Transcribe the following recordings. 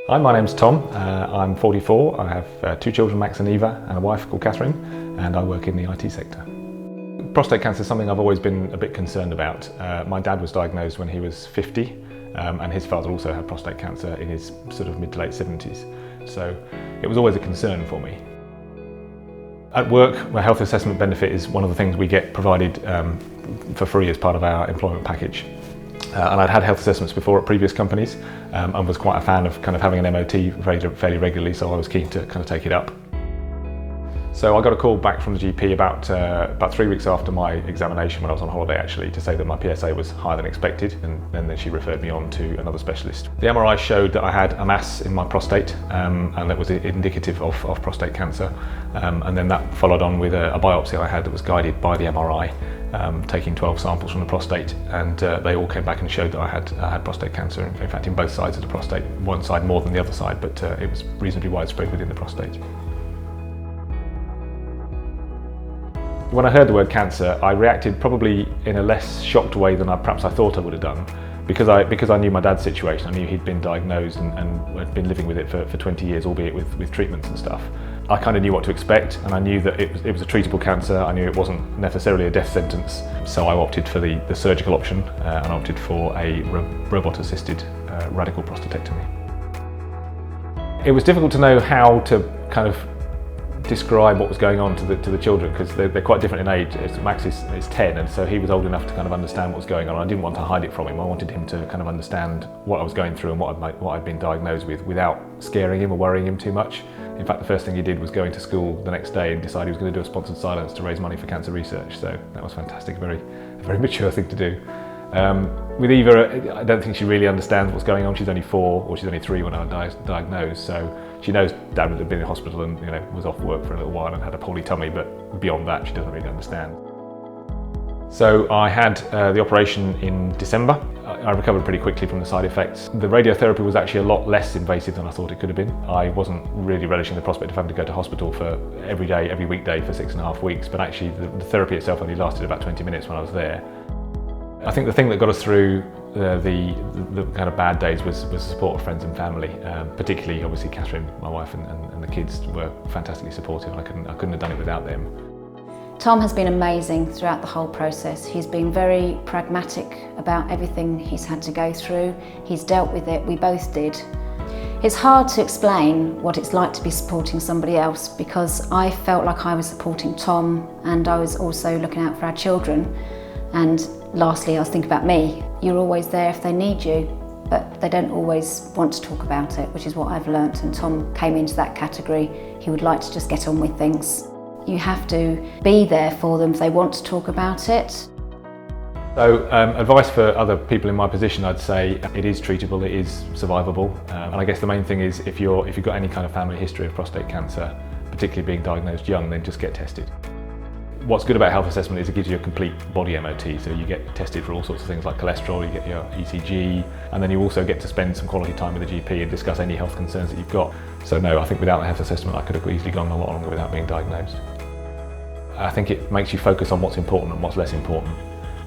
Hi, my name's Tom. I'm 44. I have two children, Max and Eva, and a wife called Catherine, and I work in the IT sector. Prostate cancer is something I've always been a bit concerned about. My dad was diagnosed when he was 50, and his father also had prostate cancer in his sort of mid to late 70s. So it was always a concern for me. At work, my health assessment benefit is one of the things we get provided for free as part of our employment package. And I'd had health assessments before at previous companies and was quite a fan of kind of having an MOT fairly regularly, so I was keen to kind of take it up. So I got a call back from the GP about 3 weeks after my examination, when I was on holiday actually, to say that my PSA was higher than expected, and then she referred me on to another specialist. The MRI showed that I had a mass in my prostate, and that was indicative of prostate cancer. And then that followed on with a biopsy I had that was guided by the MRI, taking 12 samples from the prostate, and they all came back and showed that I had prostate cancer, in fact in both sides of the prostate, one side more than the other side, but it was reasonably widespread within the prostate. When I heard the word cancer, I reacted probably in a less shocked way than perhaps I thought I would have done, because I knew my dad's situation. I knew he'd been diagnosed and had been living with it for 20 years, albeit with treatments and stuff. I kind of knew what to expect, and I knew that it was a treatable cancer. I knew it wasn't necessarily a death sentence, so I opted for the surgical option and opted for a robot-assisted radical prostatectomy. It was difficult to know how to kind of describe what was going on to the children, because they're quite different in age. Max is 10, and so he was old enough to kind of understand what was going on. I didn't want to hide it from him. I wanted him to kind of understand what I was going through and what I'd been diagnosed with, without scaring him or worrying him too much. In fact, the first thing he did was go into school the next day and decide he was going to do a sponsored silence to raise money for cancer research. So that was fantastic, a very mature thing to do. With Eva, I don't think she really understands what's going on. She's only 4, or she's only 3 when I was diagnosed, so she knows Dad had been in hospital and was off work for a little while and had a poorly tummy, but beyond that she doesn't really understand. So I had the operation in December. I recovered pretty quickly from the side effects. The radiotherapy was actually a lot less invasive than I thought it could have been. I wasn't really relishing the prospect of having to go to hospital for every weekday for 6.5 weeks, but actually the therapy itself only lasted about 20 minutes when I was there. I think the thing that got us through the kind of bad days was the support of friends and family, particularly obviously Catherine, my wife, and the kids were fantastically supportive. I couldn't have done it without them. Tom has been amazing throughout the whole process. He's been very pragmatic about everything he's had to go through. He's dealt with it, we both did. It's hard to explain what it's like to be supporting somebody else, because I felt like I was supporting Tom and I was also looking out for our children. And lastly, I was thinking about me. You're always there if they need you, but they don't always want to talk about it, which is what I've learnt, and Tom came into that category. He would like to just get on with things. You have to be there for them if they want to talk about it. So advice for other people in my position, I'd say it is treatable, it is survivable, and I guess the main thing is if you've got any kind of family history of prostate cancer, particularly being diagnosed young, then just get tested. What's good about health assessment is it gives you a complete body MOT, so you get tested for all sorts of things like cholesterol, you get your ECG, and then you also get to spend some quality time with the GP and discuss any health concerns that you've got. So no, I think without the health assessment I could have easily gone a lot longer without being diagnosed. I think it makes you focus on what's important and what's less important,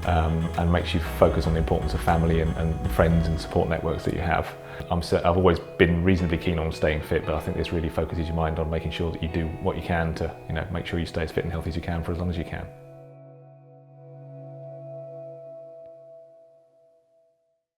and makes you focus on the importance of family and friends and support networks that you have. I've always been reasonably keen on staying fit, but I think this really focuses your mind on making sure that you do what you can to make sure you stay as fit and healthy as you can for as long as you can.